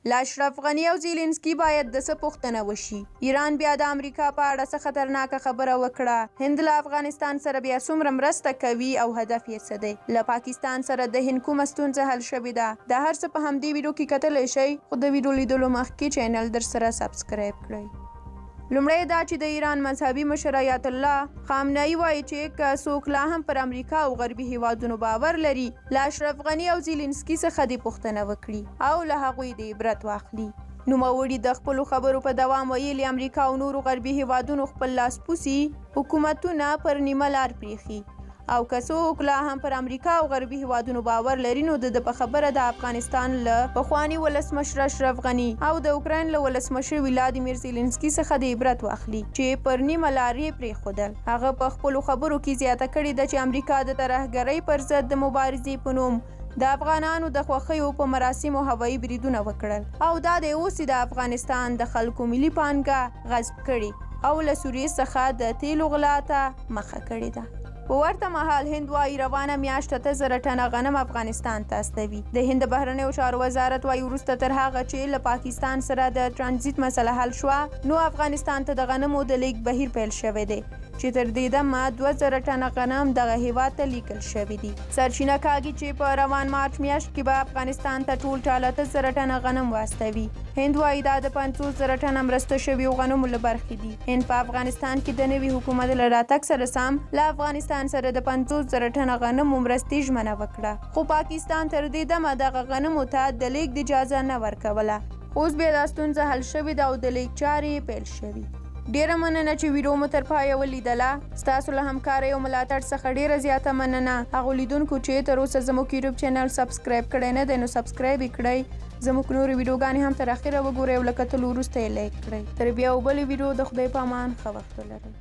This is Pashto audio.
له اشرف غني او زیلنسکي باید د څه پوښتنه وشي. ایران بیا د امریکا په اړه څه خطرناکه خبره وکړه. هند له افغانستان سره بیا څومره مرسته کوي او هدف یې څه دی؟ له پاکستان سره د هند کومه ستونزه حل شوې ده؟ دا هر څه په همدې ویډیو کې کتلی شئ، خو د ویډیو لیدلو مخکې چینل در سره سبسکرایب کړئ. لومړی دا چې د ایران مذهبي مشر آیت الله خامنه‌ای وایي چې که څوک لا هم پر امریکا او غربي هیوادونو باور لري، له اشرف غني او زیلنسکي څخه دې پوښتنه وکړي او له هغوی د عبرت واخلي. نوموړي د خپلو خبرو په دوام ویلي امریکا او نورو غربي هیوادونو خپل لاسپوڅي حکومتونه پر نیمه لار پریښي، او که څوک لا هم پر امریکا او غربي هیوادونو باور لري نو د په خبره د افغانستان له پخواني ولسمشر اشرف غني او د اوکراین له ولسمشر ولادیمیر زیلنسکي څخه د عبرت واخلي چې پر نیمه لار یې پرېښودل. هغه په خپلو خبرو کې زیاته کړې ده چې امریکا د ترهګرۍ پر ضد د مبارزې په نوم د افغانانو د خوښیو په مراسمو هوایي بریدونه وکړل او دا د اوس د افغانستان د خلکو ملي پانګه غصب کړي او له سوریې څخه د تیلو غلا ته مخه کړې ده. په ورته مهال هند وایي روانه میاشت 8000 ټنه غنم افغانستان ته استوي. د هند بهرنیو چارو وزارت وایي وروسته تر هغه چې له پاکستان سره د ترانزیت مسله حل شوه نو افغانستان ته د غنمو د لیږد بهیر پیل شوی دی چې تر دې دمه 2000 ټنه غنم دغه هیواد ته لیږل شوي دي. سرچینه کاږي چې په روان مارچ میاشت کې به افغانستان ته ټول ټال 8000 ټنه غنم واستوي. هند وایي دا د 500,000 ټنه مرسته شویو غنمو له برخې دي. هند په افغانستان کې د نوي حکومت له راتګ سره سم له افغانستان سره د 50,000 ټنه غنمو مرستې ژمنه وکړه، خو پاکستان تر دې دمه دغه غنمو ته د لیږد اجازه نه ورکوله. اوس بیا دا ستونزه حل شوې ده او د لیږد چارې پیل شوي. ډیره مننه چې ویډیو مو تر پایه ولیدله. ستاسو له همکارۍ او ملاتړ څخه ډیره زیاته مننه. هغو لیدونکو چې تر اوسه زموږ یوټیوب چینل سبسکرایب کړی نه دی نو سبسکرایب یې کړئ. زموږ نورې ویډیوګانې هم تر اخره وګورئ او له کتلو وروسته یې لایک کړئ. تر بیا او بلې ویډیو د خدای په امان ښه وخت ولرئ.